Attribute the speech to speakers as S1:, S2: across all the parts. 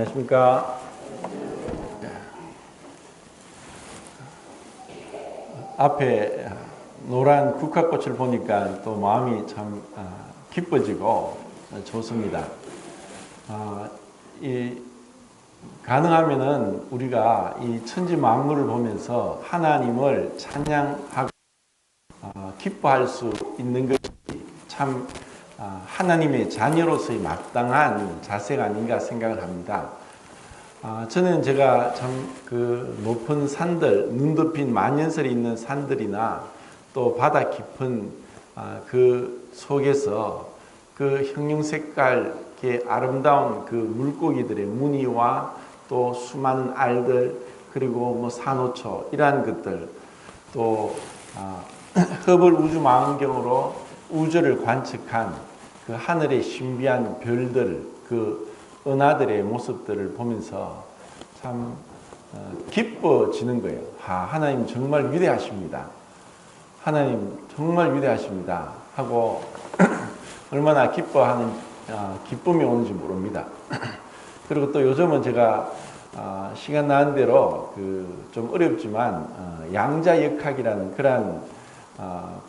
S1: 안녕하십니까. 앞에 노란 국화꽃을 보니까 또 마음이 참 기뻐지고 좋습니다. 가능하면은 우리가 이 천지 만물을 보면서 하나님을 찬양하고 기뻐할 수 있는 것이 참 하나님의 자녀로서의 마땅한 자세가 아닌가 생각을 합니다. 저는 제가 참 그 높은 산들, 눈 덮인 만년설이 있는 산들이나 또 바다 깊은 그 속에서 그 형형색깔의 아름다운 그 물고기들의 무늬와 또 수많은 알들, 그리고 뭐 산호초 이러한 것들, 또 허블 우주 망원경으로 우주를 관측한 그 하늘의 신비한 별들, 그 은하들의 모습들을 보면서 참 기뻐지는 거예요. 하나님 정말 위대하십니다. 하나님 정말 위대하십니다 하고 얼마나 기뻐하는 기쁨이 오는지 모릅니다. 그리고 또 요즘은 제가 시간 나는 대로 좀 어렵지만 양자역학이라는 그러한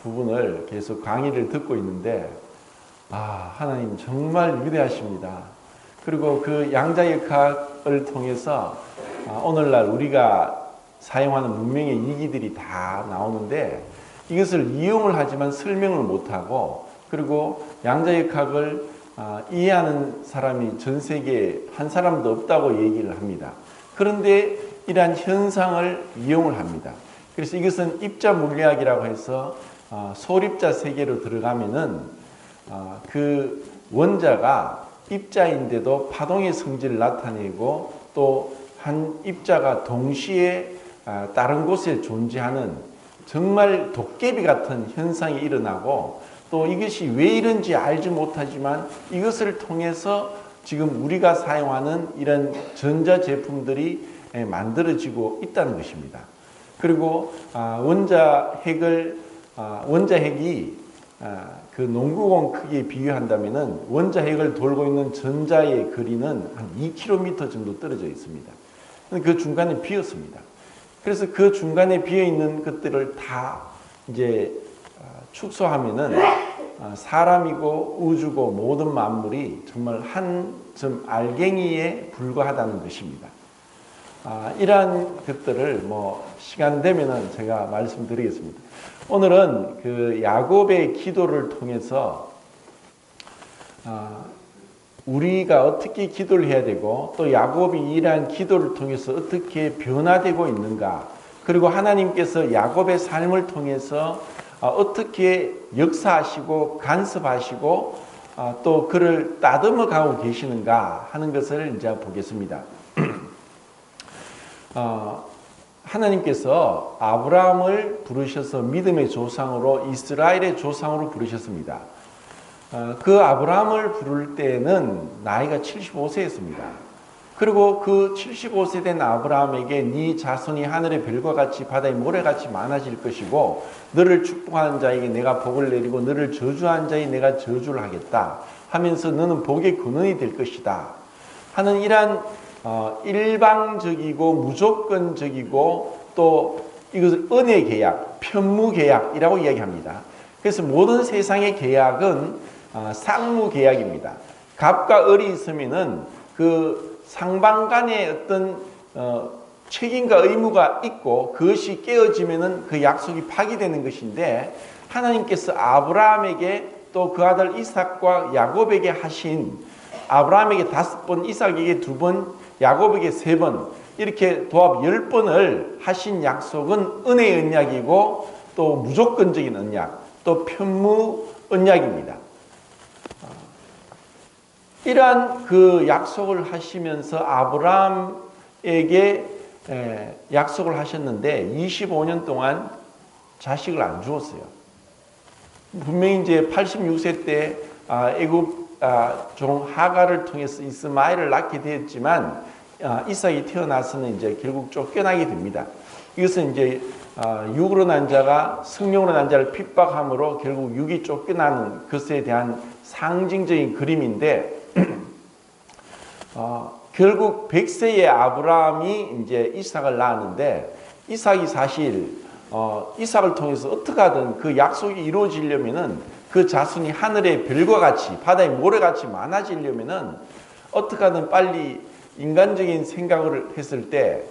S1: 부분을 계속 강의를 듣고 있는데 하나님 정말 위대하십니다. 그리고 그 양자역학을 통해서 오늘날 우리가 사용하는 문명의 이기들이 다 나오는데 이것을 이용을 하지만 설명을 못하고, 그리고 양자역학을 이해하는 사람이 전 세계에 한 사람도 없다고 얘기를 합니다. 그런데 이러한 현상을 이용을 합니다. 그래서 이것은 입자 물리학이라고 해서 소립자 세계로 들어가면은 그 원자가 입자인데도 파동의 성질을 나타내고 또 한 입자가 동시에 다른 곳에 존재하는 정말 도깨비 같은 현상이 일어나고, 또 이것이 왜 이런지 알지 못하지만 이것을 통해서 지금 우리가 사용하는 이런 전자제품들이 만들어지고 있다는 것입니다. 그리고 원자핵이 그 농구공 크기에 비유한다면은 원자핵을 돌고 있는 전자의 거리는 한 2km 정도 떨어져 있습니다. 그 중간에 비었습니다. 그래서 그 중간에 비어 있는 것들을 다 이제 축소하면은 사람이고 우주고 모든 만물이 정말 한 점 알갱이에 불과하다는 것입니다. 이러한 것들을 시간 되면은 제가 말씀드리겠습니다. 오늘은 그 야곱의 기도를 통해서 우리가 어떻게 기도를 해야 되고, 또 야곱이 이러한 기도를 통해서 어떻게 변화되고 있는가, 그리고 하나님께서 야곱의 삶을 통해서 어떻게 역사하시고 간섭하시고 또 그를 따듬어 가고 계시는가 하는 것을 이제 보겠습니다. 하나님께서 아브라함을 부르셔서 믿음의 조상으로, 이스라엘의 조상으로 부르셨습니다. 그 아브라함을 부를 때는 나이가 75세였습니다. 그리고 그 75세 된 아브라함에게 네 자손이 하늘의 별과 같이 바다의 모래같이 많아질 것이고, 너를 축복하는 자에게 내가 복을 내리고 너를 저주하는 자에게 내가 저주를 하겠다 하면서 너는 복의 근원이 될 것이다 하는 이러한 일방적이고 무조건적이고, 또 이것을 은혜 계약, 편무 계약이라고 이야기합니다. 그래서 모든 세상의 계약은 상무 계약입니다. 갑과 을이 있으면은 그 상방 간의 어떤 책임과 의무가 있고, 그것이 깨어지면은 그 약속이 파기되는 것인데, 하나님께서 아브라함에게 또 그 아들 이삭과 야곱에게 하신, 아브라함에게 5번, 이삭에게 2번, 야곱에게 3번, 이렇게 도합 10번을 하신 약속은 은혜의 언약이고, 또 무조건적인 언약, 또 편무 언약입니다. 이러한 그 약속을 하시면서 아브라함에게 약속을 하셨는데 25년 동안 자식을 안 주었어요. 분명히 이제 86세 때 애굽 종 하갈을 통해서 이스마엘을 낳게 되었지만 이삭이 태어나서는 이제 결국 쫓겨나게 됩니다. 이것은 이제 육으로 난 자가 성령으로 난 자를 핍박함으로 결국 육이 쫓겨나는 것에 대한 상징적인 그림인데, 결국 100세의 아브라함이 이제 이삭을 낳았는데 이삭이 사실 이삭을 통해서 어떻게 하든 그 약속이 이루어지려면은 그 자손이 하늘의 별과 같이 바다의 모래같이 많아지려면은 어떻게 하든 빨리 인간적인 생각을 했을 때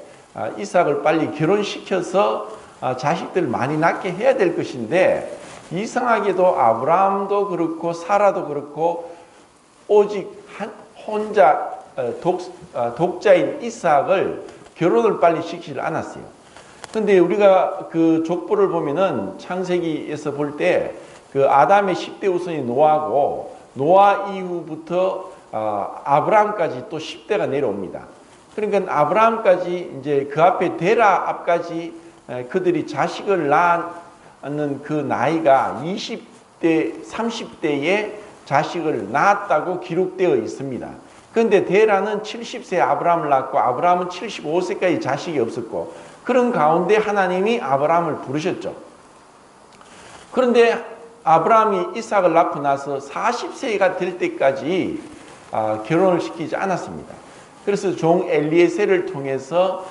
S1: 이삭을 빨리 결혼시켜서 자식들을 많이 낳게 해야 될 것인데 이상하게도 아브라함도 그렇고 사라도 그렇고 오직 혼자 독자인 이삭을 결혼을 빨리 시키지 않았어요. 근데 우리가 그 족보를 보면은 창세기에서 볼 때 그 아담의 10대 우선이 노아고 노아 이후부터 아브라함까지 또 10대가 내려옵니다. 그러니까 아브라함까지 이제 그 앞에 데라 앞까지 그들이 자식을 낳는 그 나이가 20대, 30대에 자식을 낳았다고 기록되어 있습니다. 그런데 데라는 70세에 아브라함을 낳고 아브라함은 75세까지 자식이 없었고 그런 가운데 하나님이 아브라함을 부르셨죠. 그런데 아브라함이 이삭을 낳고 나서 40세가 될 때까지 결혼을 시키지 않았습니다. 그래서 종 엘리에셀을 통해서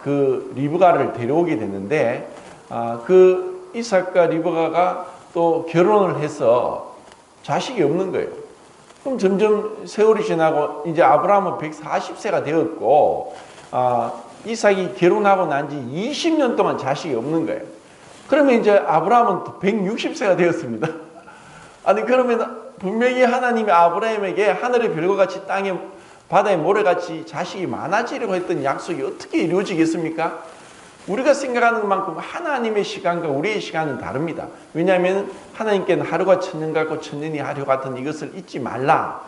S1: 그 리브가를 데려오게 됐는데 그 이삭과 리브가가 또 결혼을 해서 자식이 없는 거예요. 그럼 점점 세월이 지나고 이제 아브라함은 140세가 되었고 이삭이 결혼하고 난 지 20년 동안 자식이 없는 거예요. 그러면 이제 아브라함은 160세가 되었습니다. 아니 그러면 분명히 하나님이 아브라함에게 하늘의 별과 같이 땅에 바다의 모래같이 자식이 많아지려고 했던 약속이 어떻게 이루어지겠습니까? 우리가 생각하는 만큼 하나님의 시간과 우리의 시간은 다릅니다. 왜냐하면 하나님께는 하루가 천년 같고 천년이 하루 같은 이것을 잊지 말라.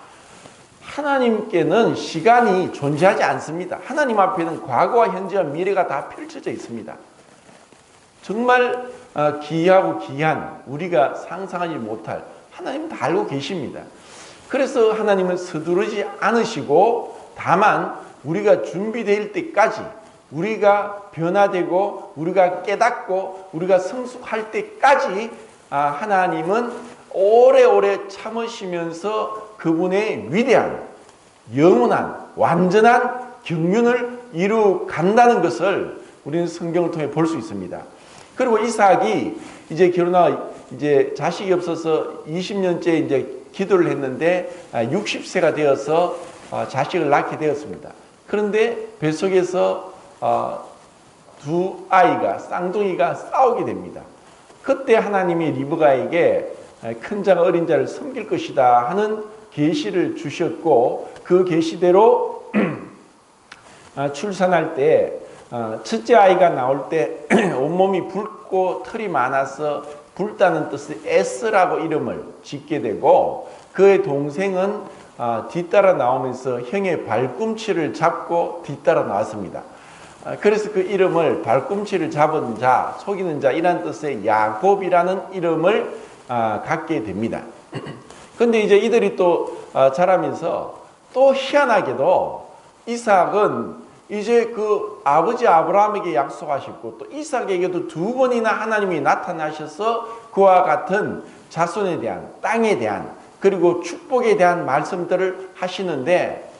S1: 하나님께는 시간이 존재하지 않습니다. 하나님 앞에는 과거와 현재와 미래가 다 펼쳐져 있습니다. 정말 기이하고 기이한 우리가 상상하지 못할 하나님은 다 알고 계십니다. 그래서 하나님은 서두르지 않으시고 다만 우리가 준비될 때까지 우리가 변화되고 우리가 깨닫고 우리가 성숙할 때까지 하나님은 오래오래 참으시면서 그분의 위대한 영원한 완전한 경륜을 이루 간다는 것을 우리는 성경을 통해 볼 수 있습니다. 그리고 이삭이 이제 결혼하고 이제 자식이 없어서 20년째 이제 기도를 했는데 60세가 되어서 자식을 낳게 되었습니다. 그런데 뱃속에서 두 아이가 쌍둥이가 싸우게 됩니다. 그때 하나님이 리브가에게 큰 자가 어린 자를 섬길 것이다 하는 계시를 주셨고 그 계시대로 출산할 때 첫째 아이가 나올 때 온몸이 붉고 털이 많아서 붉다는 뜻의 에스라고 이름을 짓게 되고 그의 동생은 뒤따라 나오면서 형의 발꿈치를 잡고 뒤따라 나왔습니다. 그래서 그 이름을 발꿈치를 잡은 자, 속이는 자 이란 뜻의 야곱이라는 이름을 갖게 됩니다. 그런데 이제 이들이 또 자라면서 또 희한하게도 이삭은 이제 그 아버지 아브라함에게 약속하셨고 또 이삭에게도 두 번이나 하나님이 나타나셔서 그와 같은 자손에 대한 땅에 대한 그리고 축복에 대한 말씀들을 하시는데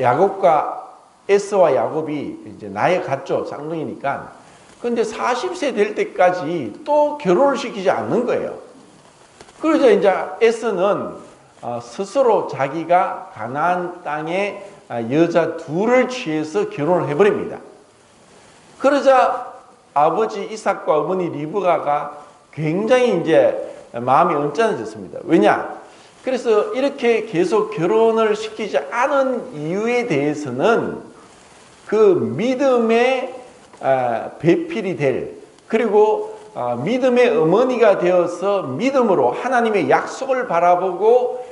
S1: 야곱과 에서와 야곱이 이제 나이가 같죠. 쌍둥이니까. 그런데 40세 될 때까지 또 결혼을 시키지 않는 거예요. 그러자 이제 에서는 스스로 자기가 가나안 땅에 여자 둘을 취해서 결혼을 해버립니다. 그러자 아버지 이삭과 어머니 리브가가 굉장히 이제 마음이 언짢아졌습니다. 왜냐? 그래서 이렇게 계속 결혼을 시키지 않은 이유에 대해서는 그 믿음의 배필이 될 그리고 믿음의 어머니가 되어서 믿음으로 하나님의 약속을 바라보고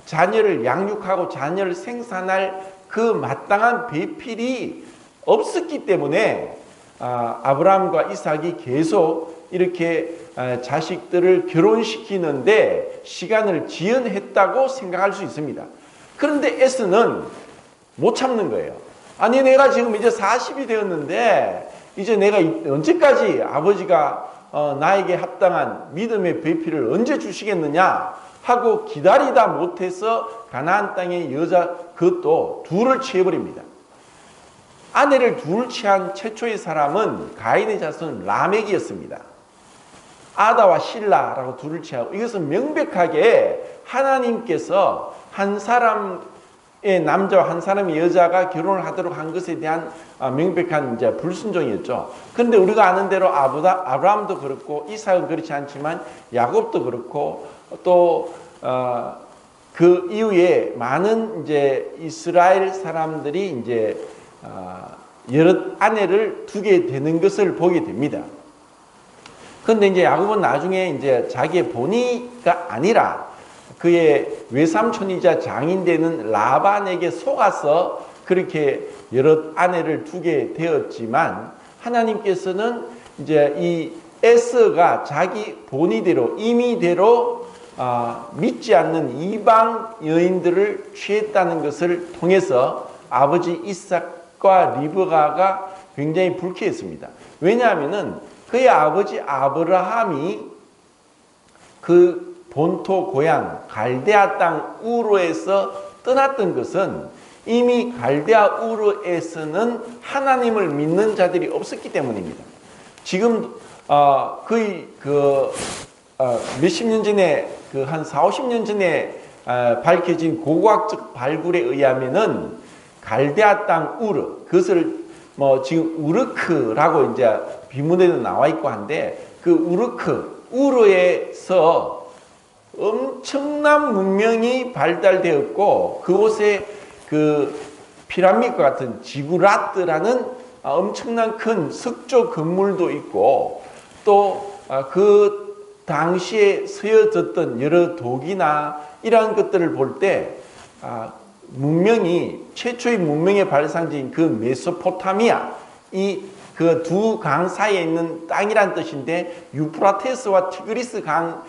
S1: 자녀를 양육하고 자녀를 생산할 그 마땅한 배필이 없었기 때문에 아브라함과 이삭이 계속 이렇게 자식들을 결혼시키는데 시간을 지연했다고 생각할 수 있습니다. 그런데 에스는 못 참는 거예요. 아니 내가 지금 이제 40이 되었는데 이제 내가 언제까지 아버지가 나에게 합당한 믿음의 배필을 언제 주시겠느냐 하고 기다리다 못해서 가나안 땅의 여자 그것도 둘을 취해버립니다. 아내를 둘 취한 최초의 사람은 가인의 자손 라멕이었습니다. 아다와 실라라고 둘을 취하고, 이것은 명백하게 하나님께서 한 사람의 남자와 한 사람의 여자가 결혼을 하도록 한 것에 대한 명백한 이제 불순종이었죠. 그런데 우리가 아는 대로 아브라함도 그렇고 이삭은 그렇지 않지만 야곱도 그렇고 또 그 이후에 많은 이제 이스라엘 사람들이 이제 여러 아내를 두게 되는 것을 보게 됩니다. 그런데 이제 야곱은 나중에 이제 자기의 본의가 아니라 그의 외삼촌이자 장인 되는 라반에게 속아서 그렇게 여러 아내를 두게 되었지만, 하나님께서는 이제 이 에서가 자기 본의대로 임의대로 믿지 않는 이방 여인들을 취했다는 것을 통해서 아버지 이삭과 리브가가 굉장히 불쾌했습니다. 왜냐하면은 그의 아버지 아브라함이 그 본토 고향 갈대아 땅 우르에서 떠났던 것은 이미 갈대아 우르에서는 하나님을 믿는 자들이 없었기 때문입니다. 지금 거의 몇십 년 전에 한 40-50년 전에 밝혀진 고고학적 발굴에 의하면은 갈대아 땅 우르, 그것을 지금 우르크라고 이제 비문에도 나와 있고 한데, 그 우르에서 엄청난 문명이 발달되었고, 그곳에 그 피라미드과 같은 지구라트라는 엄청난 큰 석조 건물도 있고, 또 그 당시에 쓰여졌던 여러 독이나 이러한 것들을 볼 때 문명이 최초의 문명의 발상지인 그 메소포타미아, 이 그 두 강 사이에 있는 땅이란 뜻인데, 유프라테스와 티그리스 강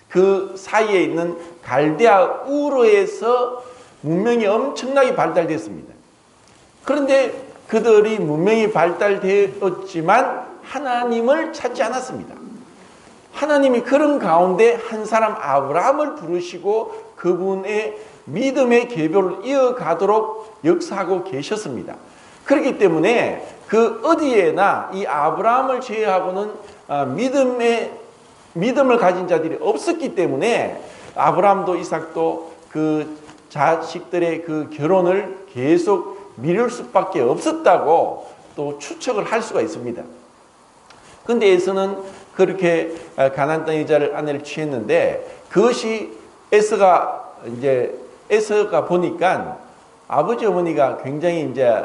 S1: 그 사이에 있는 갈대아 우르에서 문명이 엄청나게 발달됐습니다. 그런데 그들이 문명이 발달되었지만 하나님을 찾지 않았습니다. 하나님이 그런 가운데 한 사람 아브라함을 부르시고 그분의 믿음의 계보를 이어가도록 역사하고 계셨습니다. 그렇기 때문에 그 어디에나 이 아브라함을 제외하고는 믿음을 가진 자들이 없었기 때문에 아브라함도 이삭도 그 자식들의 그 결혼을 계속 미룰 수밖에 없었다고 또 추측을 할 수가 있습니다. 그런데 에서는 그렇게 가나안 땅 여자를 아내를 취했는데, 그것이 에서가 보니까 아버지 어머니가 굉장히 이제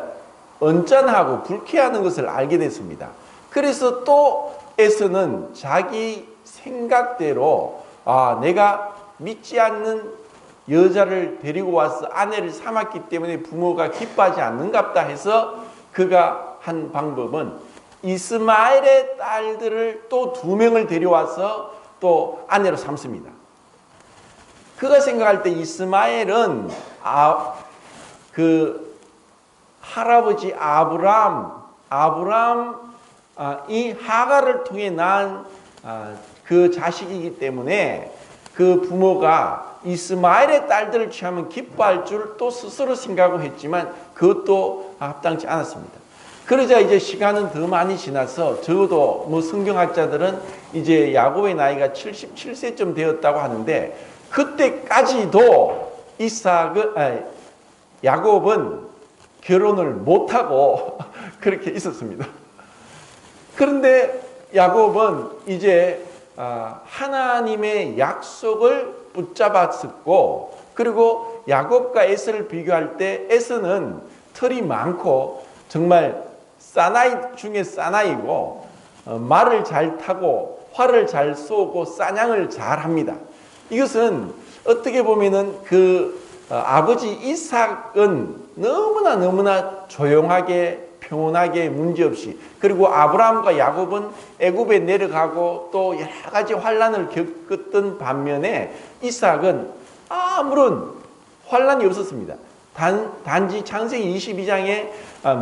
S1: 언짢아하고 불쾌하는 것을 알게 됐습니다. 그래서 또 에서는 자기 생각대로 내가 믿지 않는 여자를 데리고 와서 아내를 삼았기 때문에 부모가 기뻐하지 않는갑다 해서 그가 한 방법은 이스마엘의 딸들을 또 2명을 데려와서 또 아내로 삼습니다. 그가 생각할 때 이스마엘은 그 할아버지 아브라함이 하갈을 통해 낳은 그 자식이기 때문에 그 부모가 이스마엘의 딸들을 취하면 기뻐할 줄 또 스스로 생각하고 했지만 그것도 합당치 않았습니다. 그러자 이제 시간은 더 많이 지나서 적어도 성경학자들은 이제 야곱의 나이가 77세쯤 되었다고 하는데, 그때까지도 야곱은 결혼을 못하고 그렇게 있었습니다. 그런데 야곱은 이제 하나님의 약속을 붙잡았었고, 그리고 야곱과 에서를 비교할 때 에서는 털이 많고 정말 사나이 중에 사나이고 말을 잘 타고 활을 잘 쏘고 사냥을 잘 합니다. 이것은 어떻게 보면은 아버지 이삭은 너무나 조용하게 평온하게 문제없이, 그리고 아브라함과 야곱은 애굽에 내려가고 또 여러 가지 환난을 겪었던 반면에 이삭은 아무런 환난이 없었습니다. 단지 창세기 22장에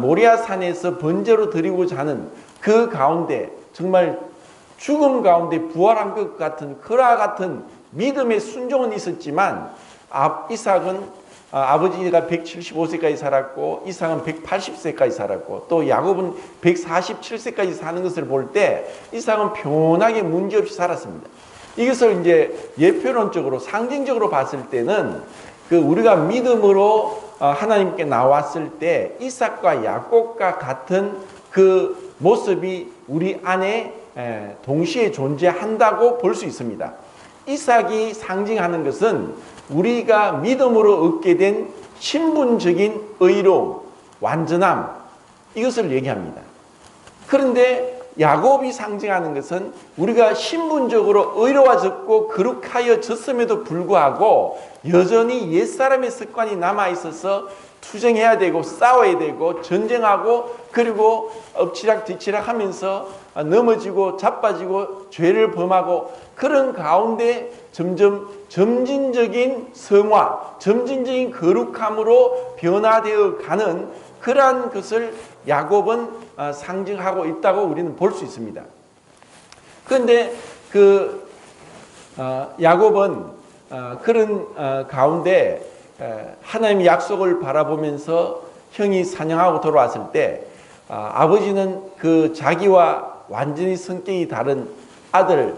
S1: 모리아 산에서 번제로 드리고자 하는 그 가운데 정말 죽음 가운데 부활한 것 같은 그와 같은 믿음의 순종은 있었지만 이삭은 아버지가 175세까지 살았고 이삭은 180세까지 살았고 또 야곱은 147세까지 사는 것을 볼 때 이삭은 평온하게 문제없이 살았습니다. 이것을 이제 예표론적으로 상징적으로 봤을 때는 우리가 믿음으로 하나님께 나왔을 때 이삭과 야곱과 같은 그 모습이 우리 안에 동시에 존재한다고 볼 수 있습니다. 이삭이 상징하는 것은 우리가 믿음으로 얻게 된 신분적인 의로움, 완전함, 이것을 얘기합니다. 그런데 야곱이 상징하는 것은 우리가 신분적으로 의로워졌고 거룩하여졌음에도 불구하고 여전히 옛사람의 습관이 남아있어서 투쟁해야 되고 싸워야 되고 전쟁하고 그리고 엎치락 뒤치락 하면서 넘어지고 자빠지고 죄를 범하고 그런 가운데 점점 점진적인 성화, 점진적인 거룩함으로 변화되어 가는 그러한 것을 야곱은 상징하고 있다고 우리는 볼 수 있습니다. 그런데 야곱은 그런 가운데 하나님의 약속을 바라보면서 형이 사냥하고 돌아왔을 때 아버지는 자기와 완전히 성격이 다른 아들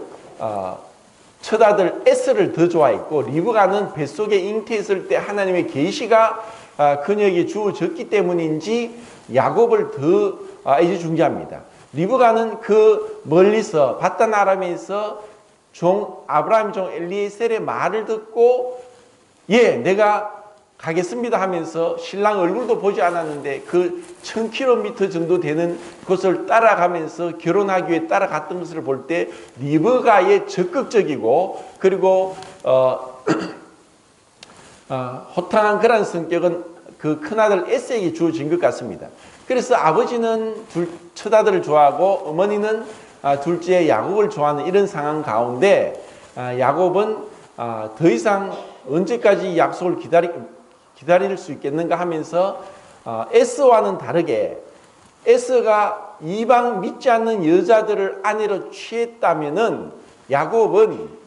S1: 첫아들 에스를 더 좋아했고 리브가는 뱃속에 잉태했을 때 하나님의 계시가 그녀에게 주어졌기 때문인지 야곱을 더 애지중지합니다. 리브가는 멀리서 바단 아람에서 아브라함 종 엘리에셀의 말을 듣고 내가 가겠습니다 하면서 신랑 얼굴도 보지 않았는데 1000km 정도 되는 곳을 따라가면서 결혼하기 위해 따라갔던 것을 볼 때 리브가의 적극적이고 그리고 호탕한 그런 성격은 큰아들 에스에게 주어진 것 같습니다. 그래서 아버지는 첫아들을 좋아하고 어머니는 둘째 야곱을 좋아하는 이런 상황 가운데 야곱은 더 이상 언제까지 약속을 기다릴 수 있겠는가 하면서 에스와는 다르게 에스가 이방 믿지 않는 여자들을 아내로 취했다면은 야곱은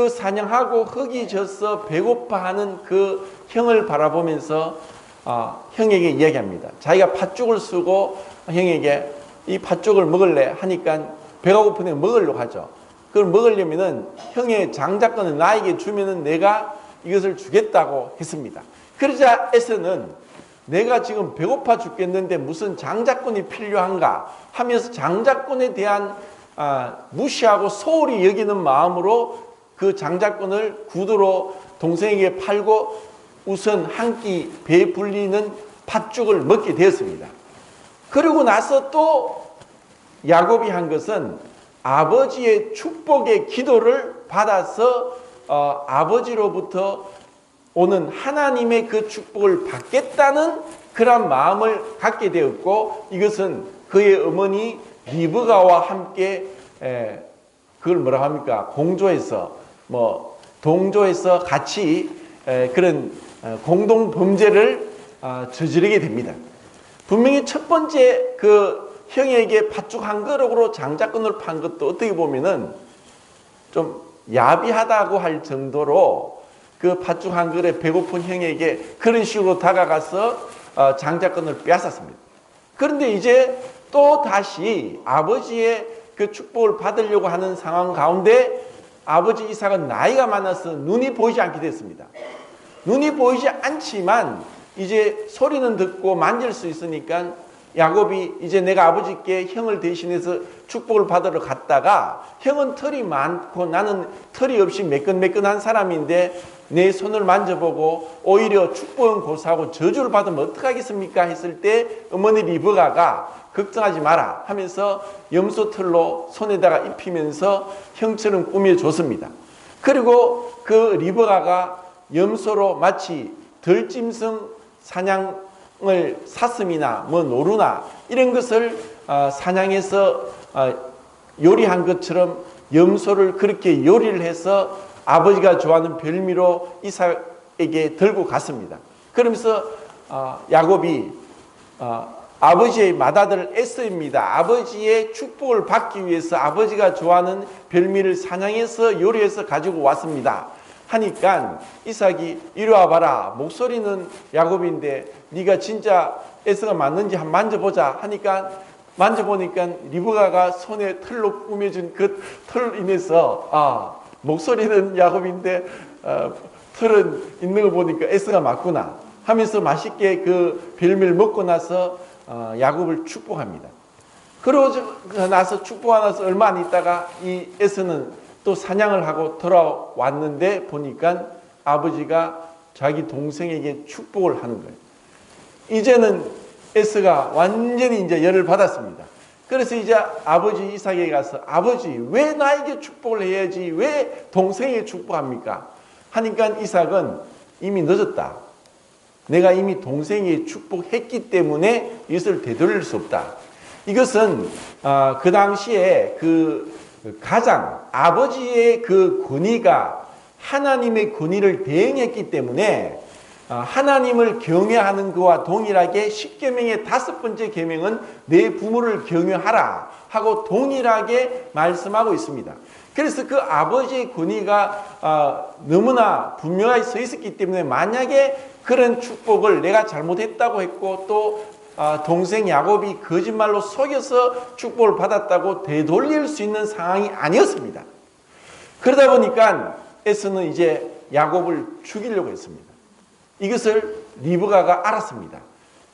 S1: 사냥하고 흙이 져서 배고파하는 형을 바라보면서 형에게 이야기합니다. 자기가 팥죽을 쓰고 형에게 이 팥죽을 먹을래 하니까 배가 고프니까 먹으려고 하죠. 그걸 먹으려면은 형의 장자권을 나에게 주면은 내가 이것을 주겠다고 했습니다. 그러자 에서는 내가 지금 배고파 죽겠는데 무슨 장자권이 필요한가 하면서 장자권에 대한 무시하고 소홀히 여기는 마음으로 장자권을 구두로 동생에게 팔고 우선 한 끼 배 불리는 팥죽을 먹게 되었습니다. 그리고 나서 또 야곱이 한 것은 아버지의 축복의 기도를 받아서 아버지로부터 오는 하나님의 그 축복을 받겠다는 그런 마음을 갖게 되었고 이것은 그의 어머니 리브가와 함께 그걸 뭐라 합니까? 공조해서 동조해서 같이 그런 공동 범죄를 저지르게 됩니다. 분명히 첫 번째 형에게 팥죽 한 그릇으로 장자권을 판 것도 어떻게 보면은 좀 야비하다고 할 정도로 팥죽 한 그릇에 배고픈 형에게 그런 식으로 다가가서 장자권을 빼앗았습니다. 그런데 이제 또 다시 아버지의 축복을 받으려고 하는 상황 가운데 아버지 이삭은 나이가 많아서 눈이 보이지 않게 됐습니다. 눈이 보이지 않지만 이제 소리는 듣고 만질 수 있으니까 야곱이 이제 내가 아버지께 형을 대신해서 축복을 받으러 갔다가 형은 털이 많고 나는 털이 없이 매끈매끈한 사람인데 내 손을 만져보고 오히려 축복은 고사하고 저주를 받으면 어떡하겠습니까 했을 때 어머니 리브가가 걱정하지 마라 하면서 염소털로 손에다가 입히면서 형처럼 꾸며줬습니다. 그리고 리브가가 염소로 마치 덜짐승 사냥을 사슴이나 노루나 이런 것을 사냥해서 요리한 것처럼 염소를 그렇게 요리를 해서 아버지가 좋아하는 별미로 이삭에게 들고 갔습니다. 그러면서 야곱이 아버지의 맏아들 에서입니다. 아버지의 축복을 받기 위해서 아버지가 좋아하는 별미를 사냥해서 요리해서 가지고 왔습니다. 하니까 이삭이 이리 와봐라. 목소리는 야곱인데 네가 진짜 에서가 맞는지 한번 만져보자 하니까 만져보니까 리브가가 손에 털로 꾸며준 그 털로 인해서 목소리는 야곱인데 털은 있는 거 보니까 에서가 맞구나 하면서 맛있게 그 별미를 먹고 나서 야곱을 축복합니다. 그러고 나서 축복하고 나서 얼마 안 있다가 이 에서는 또 사냥을 하고 돌아왔는데 보니까 아버지가 자기 동생에게 축복을 하는 거예요. 이제는 에서가 완전히 이제 열을 받았습니다. 그래서 이제 아버지 이삭에게 가서 아버지 왜 나에게 축복을 해야지 왜 동생에게 축복합니까? 하니까 이삭은 이미 늦었다. 내가 이미 동생에게 축복했기 때문에 이것을 되돌릴 수 없다. 이것은 그 당시에 그 가장 아버지의 그 권위가 하나님의 권위를 대행했기 때문에 하나님을 경외하는 것과 동일하게 십계명의 5번째 계명은 내 부모를 경외하라 하고 동일하게 말씀하고 있습니다. 그래서 그 아버지의 권위가 너무나 분명하게 서 있었기 때문에 만약에 그런 축복을 내가 잘못했다고 했고 또 동생 야곱이 거짓말로 속여서 축복을 받았다고 되돌릴 수 있는 상황이 아니었습니다. 그러다 보니까 에서는 이제 야곱을 죽이려고 했습니다. 이것을 리브가가 알았습니다.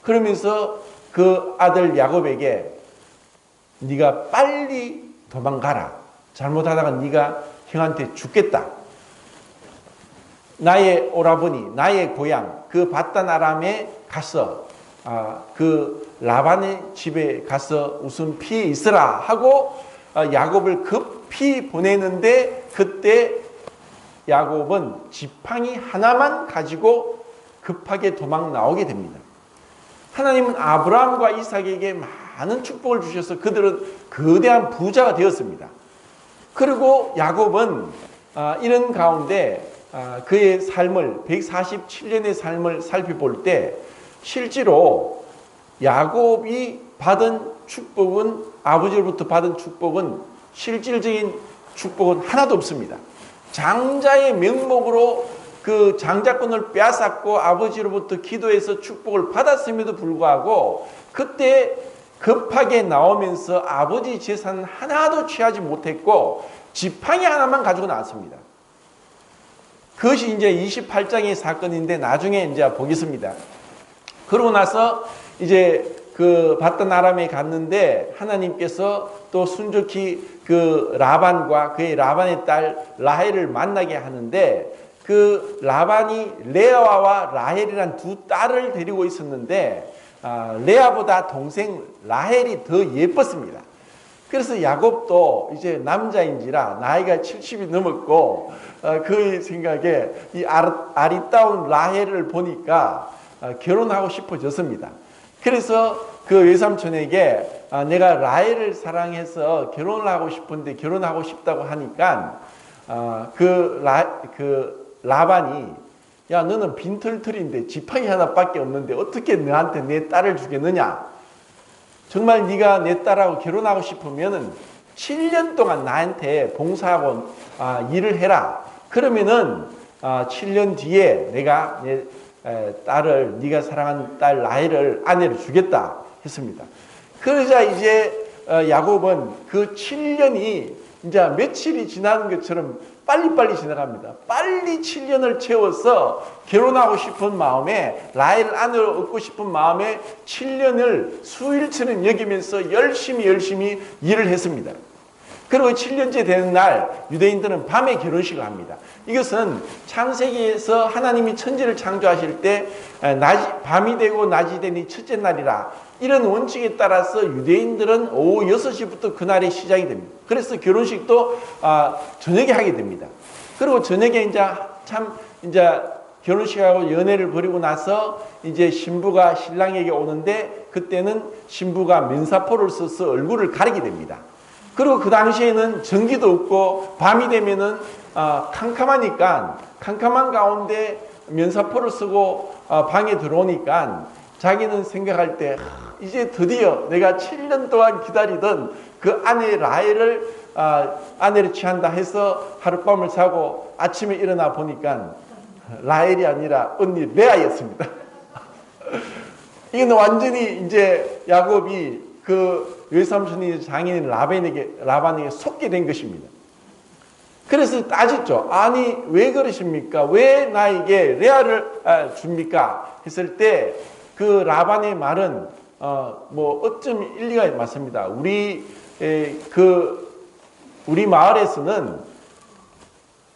S1: 그러면서 그 아들 야곱에게 네가 빨리 도망가라. 잘못하다가 네가 형한테 죽겠다. 나의 오라버니, 나의 고향 그 바단 아람에 가서 그 라반의 집에 가서 우선 피해 있으라 하고 야곱을 급히 보내는데 그때 야곱은 지팡이 하나만 가지고 급하게 도망 나오게 됩니다. 하나님은 아브라함과 이삭에게 많은 축복을 주셔서 그들은 거대한 부자가 되었습니다. 그리고 야곱은 이런 가운데 그의 삶을 147년의 삶을 살펴볼 때 실제로 야곱이 받은 축복은 아버지로부터 받은 축복은 실질적인 축복은 하나도 없습니다. 장자의 명목으로 그 장자권을 빼앗았고 아버지로부터 기도해서 축복을 받았음에도 불구하고 그때 급하게 나오면서 아버지 재산 하나도 취하지 못했고 지팡이 하나만 가지고 나왔습니다. 그것이 이제 28장의 사건인데 나중에 이제 보겠습니다. 그러고 나서 이제 그 바단 아람에 갔는데 하나님께서 또 순조기 그 라반과 그의 라반의 딸 라헬을 만나게 하는데 그 라반이 레아와 라헬이란 두 딸을 데리고 있었는데 레아보다 동생 라헬이 더 예뻤습니다. 그래서 야곱도 이제 남자인지라 나이가 70이 넘었고 그의 생각에 이 아리따운 라헬을 보니까 결혼하고 싶어졌습니다. 그래서 그 외삼촌에게 내가 라헬을 사랑해서 결혼을 하고 싶은데 결혼하고 싶다고 하니까 그 라반이 야 너는 빈털털인데 지팡이 하나밖에 없는데 어떻게 너한테 내 딸을 주겠느냐. 정말 네가 내 딸하고 결혼하고 싶으면은 7년 동안 나한테 봉사하고 일을 해라. 그러면은 7년 뒤에 내가 내 딸을 네가 사랑하는 딸 라헬을 아내를 주겠다 했습니다. 그러자 이제 야곱은 그 7년이 이제 며칠이 지나는 것처럼 빨리빨리 지나갑니다. 빨리 7년을 채워서 결혼하고 싶은 마음에 라헬 아내를 얻고 싶은 마음에 7년을 수일처럼 여기면서 열심히 일을 했습니다. 그리고 7년째 되는 날 유대인들은 밤에 결혼식을 합니다. 이것은 창세기에서 하나님이 천지를 창조하실 때 밤이 되고 낮이 되니 첫째 날이라 이런 원칙에 따라서 유대인들은 오후 6시부터 그날이 시작이 됩니다. 그래서 결혼식도 저녁에 하게 됩니다. 그리고 저녁에 이제 결혼식하고 연애를 벌이고 나서 이제 신부가 신랑에게 오는데 그때는 신부가 면사포를 써서 얼굴을 가리게 됩니다. 그리고 그 당시에는 전기도 없고 밤이 되면은 캄캄하니까 캄캄한 가운데 면사포를 쓰고 방에 들어오니까 자기는 생각할 때 이제 드디어 내가 7년 동안 기다리던 그 아내 라헬을 아내를 취한다 해서 하룻밤을 자고 아침에 일어나 보니까 라헬이 아니라 언니 레아였습니다. 이건 완전히 이제 야곱이 그 외삼촌이 장인인 라반에게 속게 된 것입니다. 그래서 따졌죠. 아니 왜 그러십니까? 왜 나에게 레아를 줍니까? 했을 때 그 라반의 말은 뭐 어쩜 일리가 맞습니다. 우리 마을에서는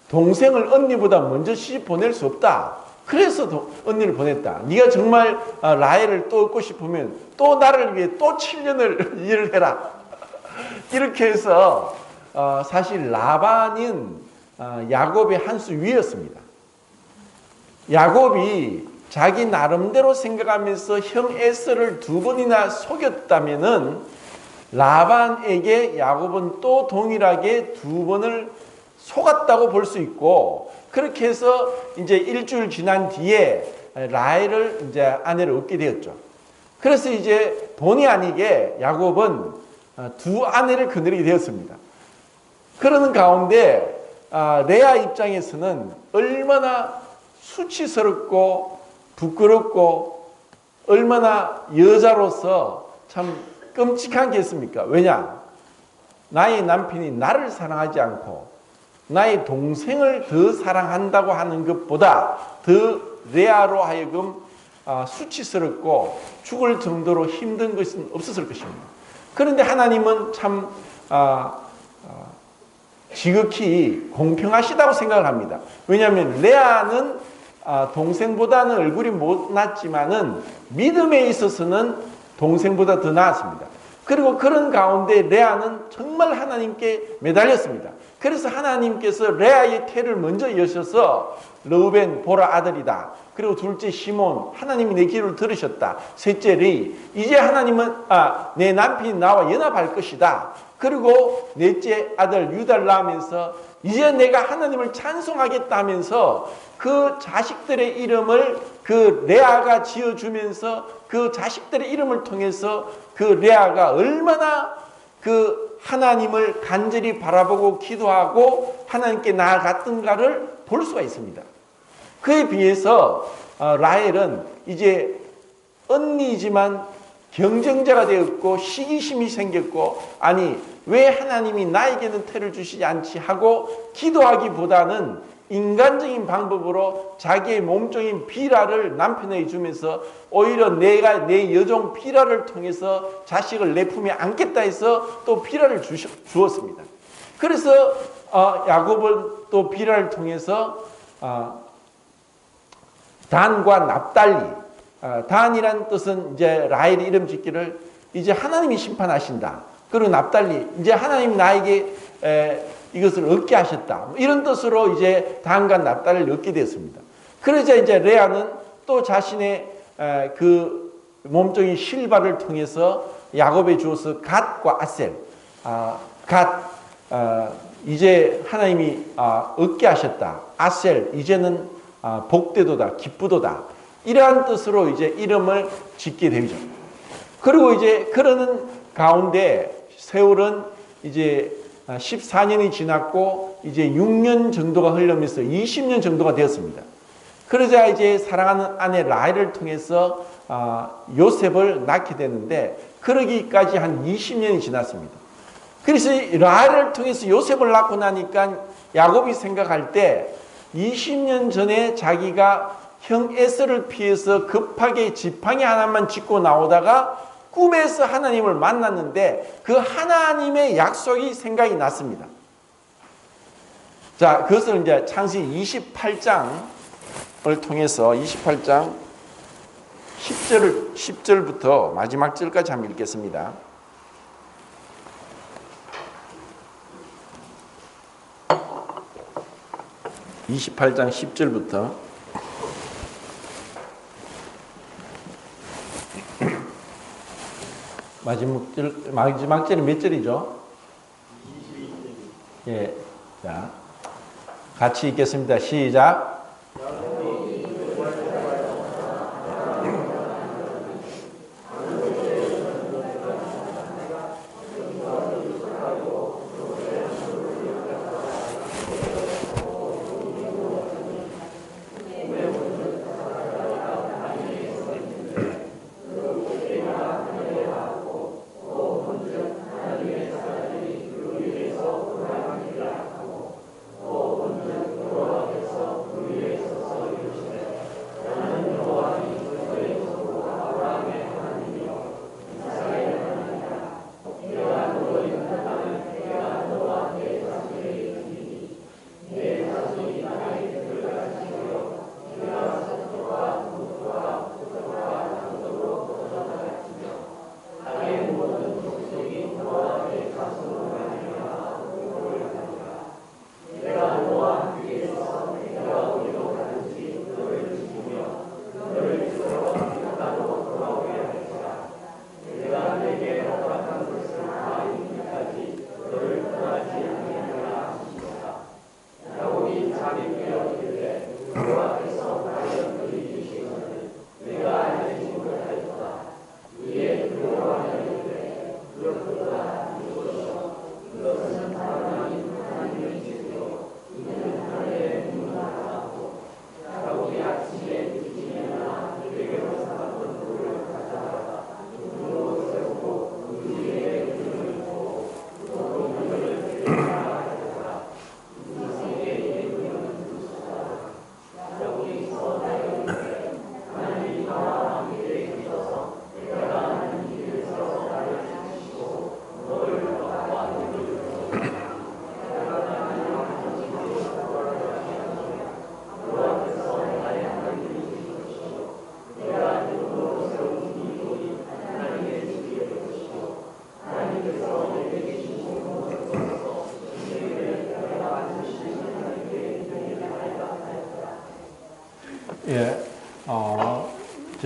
S1: 동생을 언니보다 먼저 시집 보낼 수 없다. 그래서 언니를 보냈다. 네가 정말 라헬을 또 얻고 싶으면 또 나를 위해 또 7년을 일을 해라. 이렇게 해서 사실 라반은 야곱의 한 수 위였습니다. 야곱이 자기 나름대로 생각하면서 형 에서를 2번이나 속였다면은 라반에게 야곱은 또 동일하게 2번을 속았다고 볼 수 있고, 그렇게 해서 이제 일주일 지난 뒤에 라헬을 이제 아내를 얻게 되었죠. 그래서 이제 본의 아니게 야곱은 2 아내를 거느리게 되었습니다. 그러는 가운데 레아 입장에서는 얼마나 수치스럽고 부끄럽고 얼마나 여자로서 참 끔찍한 게 있습니까? 왜냐? 나의 남편이 나를 사랑하지 않고 나의 동생을 더 사랑한다고 하는 것보다 더 레아로 하여금 수치스럽고 죽을 정도로 힘든 것은 없었을 것입니다. 그런데 하나님은 참 지극히 공평하시다고 생각을 합니다. 왜냐하면 레아는 동생보다는 얼굴이 못났지만은 믿음에 있어서는 동생보다 더 나았습니다. 그리고 그런 가운데 레아는 정말 하나님께 매달렸습니다. 그래서 하나님께서 레아의 태를 먼저 여셔서 르우벤 보라 아들이다. 그리고 둘째 시몬, 하나님이 내 기도를 들으셨다. 셋째 레이, 이제 하나님은 내 남편이 나와 연합할 것이다. 그리고 넷째 아들 유다를 낳으면서 이제 내가 하나님을 찬송하겠다 하면서 그 자식들의 이름을 그 레아가 지어주면서 그 자식들의 이름을 통해서 그 레아가 얼마나 그 하나님을 간절히 바라보고 기도하고 하나님께 나아갔던가를 볼 수가 있습니다. 그에 비해서 라헬은 이제 언니지만 경쟁자가 되었고 시기심이 생겼고, 아니 왜 하나님이 나에게는 태를 주시지 않지 하고 기도하기보다는 인간적인 방법으로 자기의 몸종인 비라를 남편에게 주면서 오히려 내가 내 여종 비라를 통해서 자식을 내 품에 안겠다 해서 또 비라를 주었습니다. 그래서 야곱은 또 비라를 통해서 단과 납달리, 단이란 뜻은 이제 라헬의 이름 짓기를 이제 하나님이 심판하신다. 그리고 납달리, 이제 하나님 나에게 이것을 얻게 하셨다. 이런 뜻으로 이제 단과 납달리를 얻게 되었습니다. 그러자 이제 레아는 또 자신의 그 몸종인 실바를 통해서 야곱에 주어서 갓과 아셀, 이제 하나님이 얻게 하셨다. 아셀, 이제는 복되도다, 기쁘도다. 이러한 뜻으로 이제 이름을 짓게 되죠. 그리고 이제 그러는 가운데 세월은 이제 14년이 지났고 이제 6년 정도가 흘러면서 20년 정도가 되었습니다. 그러자 이제 사랑하는 아내 라헬을 통해서 요셉을 낳게 되는데, 그러기까지 한 20년이 지났습니다. 그래서 라헬을 통해서 요셉을 낳고 나니까 야곱이 생각할 때 20년 전에 자기가 형 에서를 피해서 급하게 지팡이 하나만 짚고 나오다가 꿈에서 하나님을 만났는데 그 하나님의 약속이 생각이 났습니다. 자, 그것을 이제 창세기 28장을 통해서 28장 10절부터 마지막 절까지 한번 읽겠습니다. (28장) 10절부터 마지막 절이 몇 절이죠? 22절. 예. 자, 같이 읽겠습니다. 시작.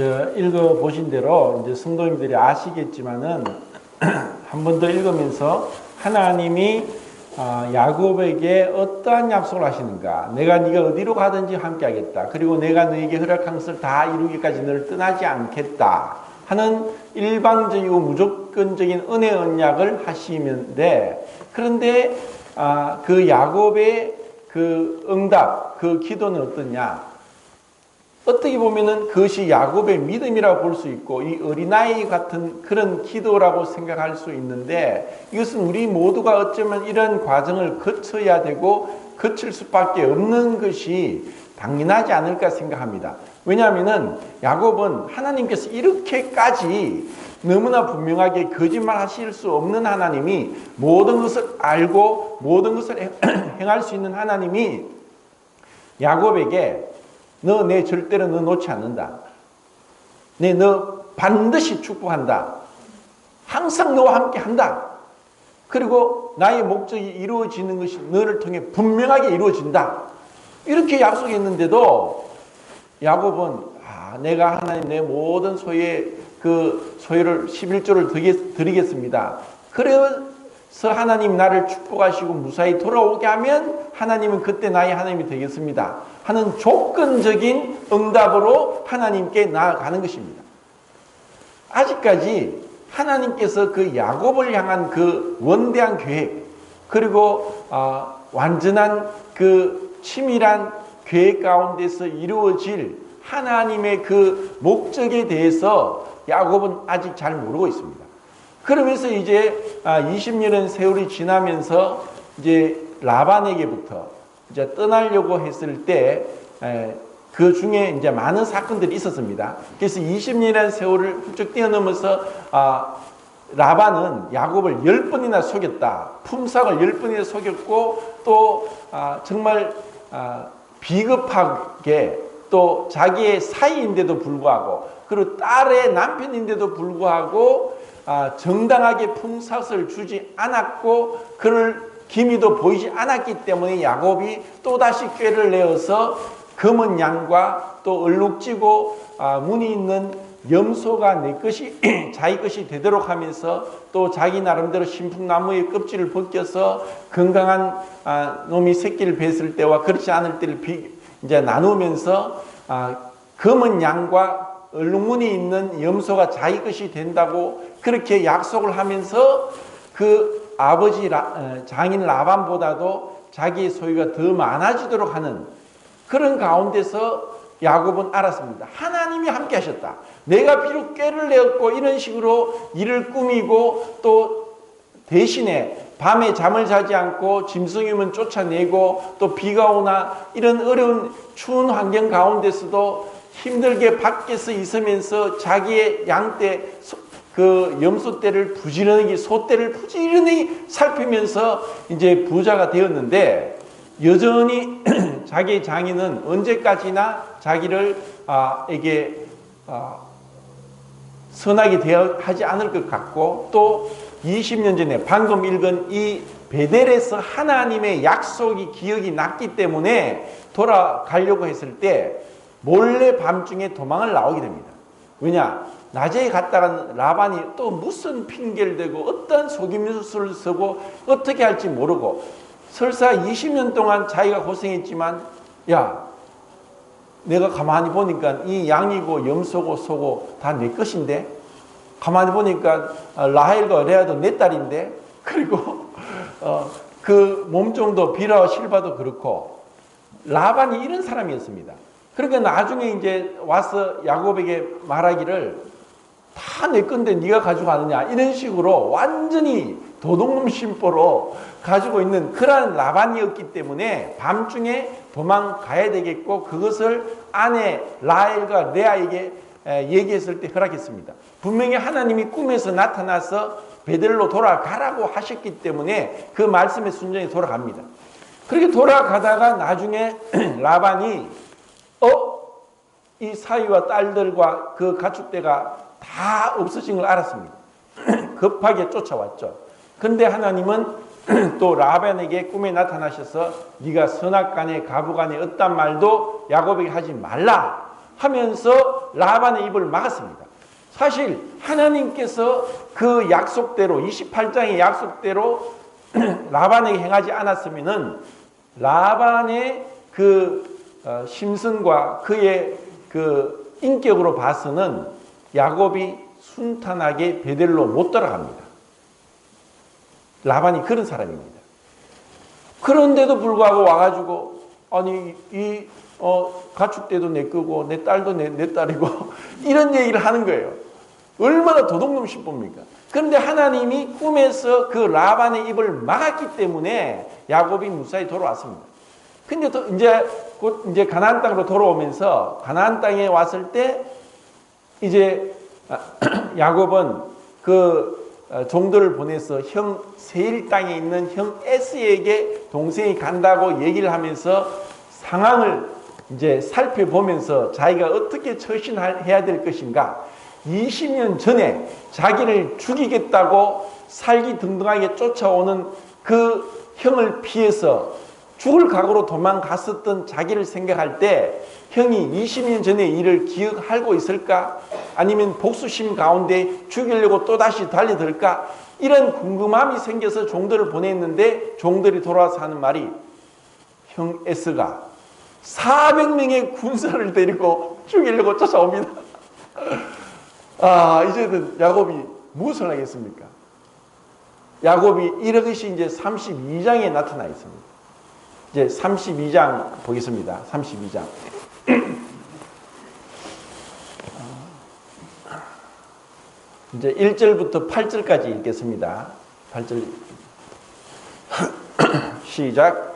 S1: 읽어 보신 대로 이제 성도님들이 아시겠지만은 한 번 더 읽으면서 하나님이 야곱에게 어떠한 약속을 하시는가? 내가 네가 어디로 가든지 함께하겠다. 그리고 내가 너에게 허락한 것을 다 이루기까지 너를 떠나지 않겠다 하는 일방적이고 무조건적인 은혜 언약을 하시는데, 그런데 그 야곱의 그 응답, 그 기도는 어떠냐? 어떻게 보면은 그것이 야곱의 믿음이라고 볼 수 있고 이 어린아이 같은 그런 기도라고 생각할 수 있는데, 이것은 우리 모두가 어쩌면 이런 과정을 거쳐야 되고 거칠 수밖에 없는 것이 당연하지 않을까 생각합니다. 왜냐하면은 야곱은 하나님께서 이렇게까지 너무나 분명하게 거짓말 하실 수 없는 하나님이, 모든 것을 알고 모든 것을 행할 수 있는 하나님이 야곱에게 너 내 절대로 너 놓지 않는다. 너 반드시 축복한다. 항상 너와 함께 한다. 그리고 나의 목적이 이루어지는 것이 너를 통해 분명하게 이루어진다. 이렇게 약속했는데도 야곱은 내가 하나님 내 모든 소유의 그 소유를 11조를 드리겠습니다. 그래서 하나님 나를 축복하시고 무사히 돌아오게 하면 하나님은 그때 나의 하나님이 되겠습니다 하는 조건적인 응답으로 하나님께 나아가는 것입니다. 아직까지 하나님께서 그 야곱을 향한 그 원대한 계획, 그리고 완전한 그 치밀한 계획 가운데서 이루어질 하나님의 그 목적에 대해서 야곱은 아직 잘 모르고 있습니다. 그러면서 이제 20년의 세월이 지나면서 이제 라반에게부터 이제 떠나려고 했을 때 그 중에 이제 많은 사건들이 있었습니다. 그래서 20년의 세월을 훌쩍 뛰어넘어서 라반은 야곱을 10번이나 속였다. 품삯을 10번이나 속였고 또 정말 비겁하게 또 자기의 사이인데도 불구하고, 그리고 딸의 남편인데도 불구하고 정당하게 품삯을 주지 않았고 그럴 기미도 보이지 않았기 때문에 야곱이 또다시 꾀를 내어서 검은 양과 또 얼룩지고 무늬 있는 염소가 내 것이 자기 것이 되도록 하면서 또 자기 나름대로 신풍나무의 껍질을 벗겨서 건강한 놈이 새끼를 뱄을 때와 그렇지 않을 때를 이제 나누면서 검은 양과 얼룩무늬 있는 염소가 자기 것이 된다고 그렇게 약속을 하면서 그 아버지 장인 라반보다도 자기의 소유가 더 많아지도록 하는 그런 가운데서 야곱은 알았습니다. 하나님이 함께 하셨다. 내가 비록 꾀를 내었고 이런 식으로 일을 꾸미고 또 대신에 밤에 잠을 자지 않고 짐승이면 쫓아내고 또 비가 오나 이런 어려운 추운 환경 가운데서도 힘들게 밖에서 있으면서 자기의 양떼 그 염소떼를 부지런히 소떼를 부지런히 살피면서 이제 부자가 되었는데, 여전히 자기 장인은 언제까지나 자기를 에게 선하게 대하지 않을 것 같고, 또 20년 전에 방금 읽은 이 베델에서 하나님의 약속이 기억이 났기 때문에 돌아가려고 했을 때 몰래 밤중에 도망을 나오게 됩니다. 왜냐? 낮에 갔다가 라반이 또 무슨 핑계를 대고 어떤 속임수를 쓰고 어떻게 할지 모르고, 설사 20년 동안 자기가 고생했지만 야, 내가 가만히 보니까 이 양이고 염소고 소고 다 내 것인데, 가만히 보니까 라헬과 레아도 내 딸인데, 그리고 그 몸종도 비라와 실바도 그렇고, 라반이 이런 사람이었습니다. 그러니까 나중에 이제 와서 야곱에게 말하기를 다 내 건데 네가 가져가느냐, 이런 식으로 완전히 도둑놈 심보로 가지고 있는 그러한 라반이었기 때문에 밤중에 도망가야 되겠고, 그것을 아내 라헬과 레아에게 얘기했을 때 허락했습니다. 분명히 하나님이 꿈에서 나타나서 베델로 돌아가라고 하셨기 때문에 그 말씀에 순종해 돌아갑니다. 그렇게 돌아가다가 나중에 라반이 이 사위와 딸들과 그 가축대가 다 없어진 걸 알았습니다. 급하게 쫓아왔죠. 그런데 하나님은 또 라반에게 꿈에 나타나셔서 네가 선악간에 가부간에 어떤 말도 야곱에게 하지 말라. 하면서 라반의 입을 막았습니다. 사실 하나님께서 그 약속대로 28장의 약속대로 라반에게 행하지 않았으면은 라반의 그 심성과 그의 그 인격으로 봐서는 야곱이 순탄하게 베델로 못 돌아갑니다. 라반이 그런 사람입니다. 그런데도 불구하고 와가지고 아니 이 가축대도 내 거고 내 딸도 내 딸이고 이런 얘기를 하는 거예요. 얼마나 도둑놈 싶습니까? 그런데 하나님이 꿈에서 그 라반의 입을 막았기 때문에 야곱이 무사히 돌아왔습니다. 근데 또 이제 가나안 땅으로 돌아오면서 가나안 땅에 왔을 때 이제 야곱은 그 종들을 보내서 형 세일 땅에 있는 형 에스에게 동생이 간다고 얘기를 하면서 상황을 이제 살펴보면서 자기가 어떻게 처신해야 될 것인가, 20년 전에 자기를 죽이겠다고 살기등등하게 쫓아오는 그 형을 피해서 죽을 각오로 도망갔었던 자기를 생각할 때 형이 20년 전의 일을 기억하고 있을까? 아니면 복수심 가운데 죽이려고 또다시 달려들까? 이런 궁금함이 생겨서 종들을 보냈는데 종들이 돌아와서 하는 말이 형 에스가 400명의 군사를 데리고 죽이려고 쫓아옵니다. 이제는 야곱이 무엇을 하겠습니까? 야곱이 이것이 이제 32장에 나타나 있습니다. 이제 32장 보겠습니다. 32장. 이제 1절부터 8절까지 읽겠습니다. 8절 시작.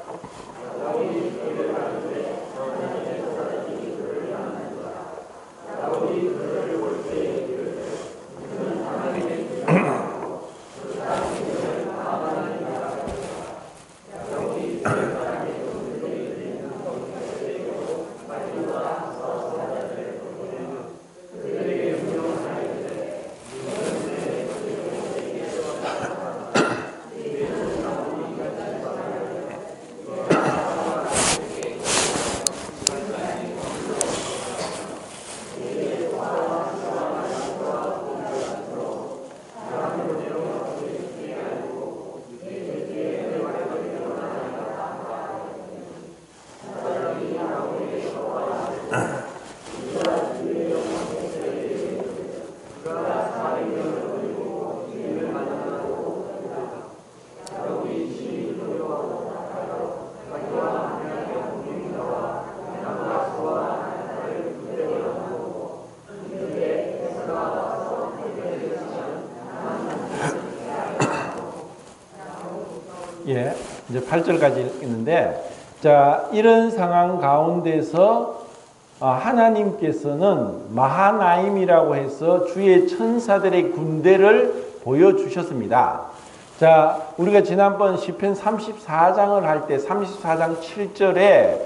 S1: 예, 이제 8절까지 읽는데, 자, 이런 상황 가운데서 하나님께서는 마하나임이라고 해서 주의 천사들의 군대를 보여주셨습니다. 자, 우리가 지난번 시편 34장을 할 때 34장 7절에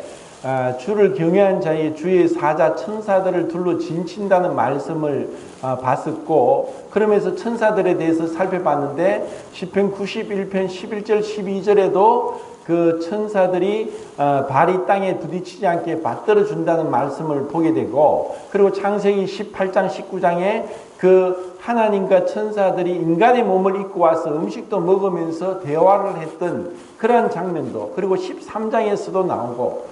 S1: 주를 경외한 자의 주의 사자 천사들을 둘러 진친다는 말씀을 봤었고, 그러면서 천사들에 대해서 살펴봤는데 시편 91편 11절 12절에도 그 천사들이 발이 땅에 부딪히지 않게 받들어 준다는 말씀을 보게 되고, 그리고 창세기 18장 19장에 그 하나님과 천사들이 인간의 몸을 입고 와서 음식도 먹으면서 대화를 했던 그러한 장면도, 그리고 13장에서도 나오고,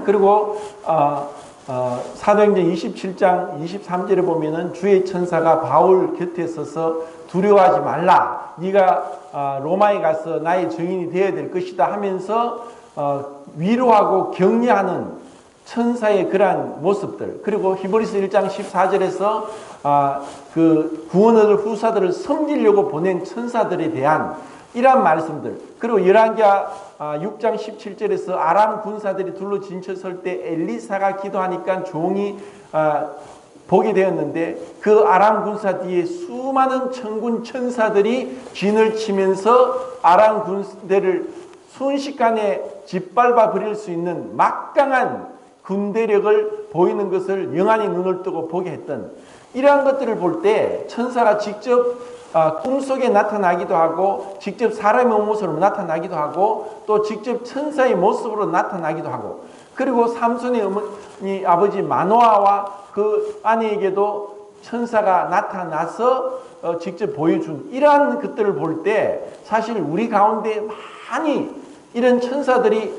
S1: 그리고 사도행전 27장 23절에 보면은 주의 천사가 바울 곁에 서서 두려워하지 말라, 네가 로마에 가서 나의 증인이 되어야 될 것이다 하면서 위로하고 격려하는 천사의 그러한 모습들, 그리고 히브리서 1장 14절에서 그 구원 얻을 후사들을 섬기려고 보낸 천사들에 대한 이러한 말씀들, 그리고 열왕기하 6장 17절에서 아람 군사들이 둘러 진쳐설 때 엘리사가 기도하니까 종이 보게 되었는데, 그 아람 군사 뒤에 수많은 천군 천사들이 진을 치면서 아람 군대를 순식간에 짓밟아 버릴 수 있는 막강한 군대력을 보이는 것을 영안이 눈을 뜨고 보게 했던 이러한 것들을 볼 때 천사가 직접 꿈속에 나타나기도 하고, 직접 사람의 모습으로 나타나기도 하고, 또 직접 천사의 모습으로 나타나기도 하고, 그리고 삼손의 이 아버지 마노아와 그 아내에게도 천사가 나타나서 직접 보여준 이러한 것들을 볼 때 사실 우리 가운데 많이 이런 천사들이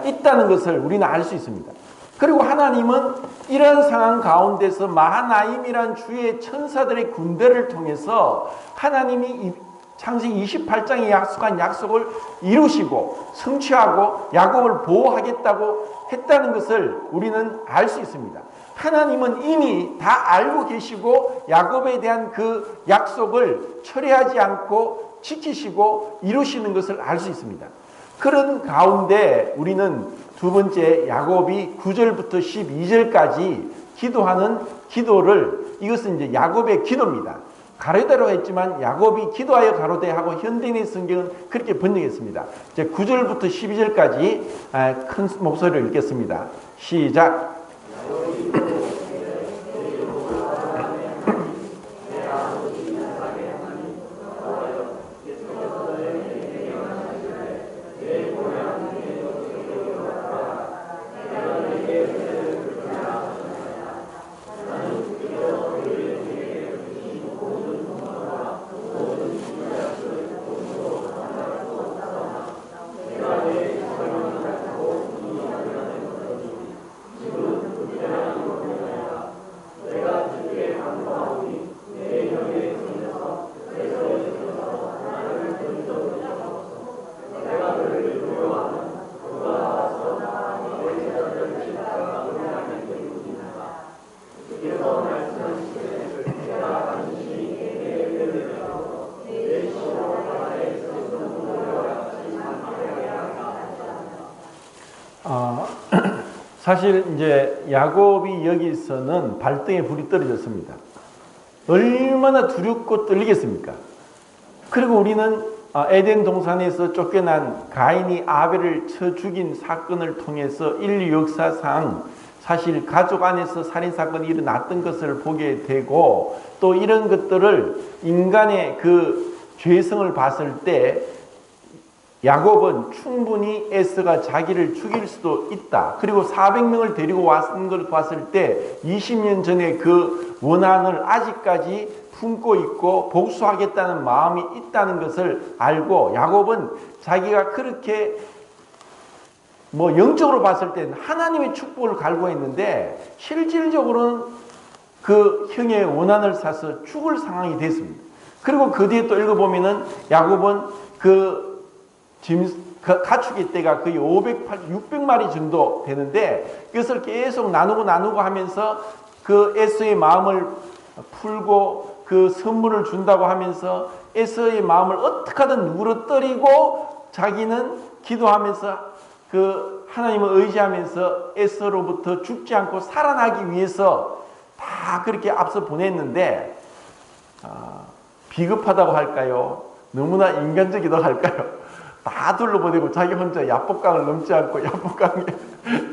S1: 있다는 것을 우리는 알 수 있습니다. 그리고 하나님은 이런 상황 가운데서 마하나임이란 주의 천사들의 군대를 통해서 하나님이 창세기 28장에 약속한 약속을 이루시고 성취하고 야곱을 보호하겠다고 했다는 것을 우리는 알 수 있습니다. 하나님은 이미 다 알고 계시고 야곱에 대한 그 약속을 철회하지 않고 지키시고 이루시는 것을 알 수 있습니다. 그런 가운데 우리는 두 번째 야곱이 9절부터 12절까지 기도하는 기도를, 이것은 이제 야곱의 기도입니다. 가로대로 했지만 야곱이 기도하여 가로되 하고 현대인의 성경은 그렇게 번역했습니다. 이제 9절부터 12절까지 큰 목소리로 읽겠습니다. 시작. 사실 이제 야곱이 여기서는 발등에 불이 떨어졌습니다. 얼마나 두렵고 떨리겠습니까? 그리고 우리는 에덴 동산에서 쫓겨난 가인이 아벨을 쳐 죽인 사건을 통해서 인류 역사상 사실 가족 안에서 살인사건이 일어났던 것을 보게 되고, 또 이런 것들을 인간의 그 죄성을 봤을 때 야곱은 충분히 에서가 자기를 죽일 수도 있다. 그리고 400명을 데리고 왔는 걸 봤을 때 20년 전에 그 원한을 아직까지 품고 있고 복수하겠다는 마음이 있다는 것을 알고, 야곱은 자기가 그렇게 영적으로 봤을 때는 하나님의 축복을 갈구했는데 실질적으로는 그 형의 원한을 사서 죽을 상황이 됐습니다. 그리고 그 뒤에 또 읽어보면은 야곱은 그 가축의 떼가 거의 600마리 정도 되는데 그것을 계속 나누고 하면서 그 에서의 마음을 풀고 그 선물을 준다고 하면서 에서의 마음을 어떻게 하든 누그러뜨리고 자기는 기도하면서 그 하나님을 의지하면서 에서로부터 죽지 않고 살아나기 위해서 다 그렇게 앞서 보냈는데 비겁하다고 할까요? 너무나 인간적이라고 할까요? 다 둘러보내고 자기 혼자 야복강을 넘지 않고 야복강에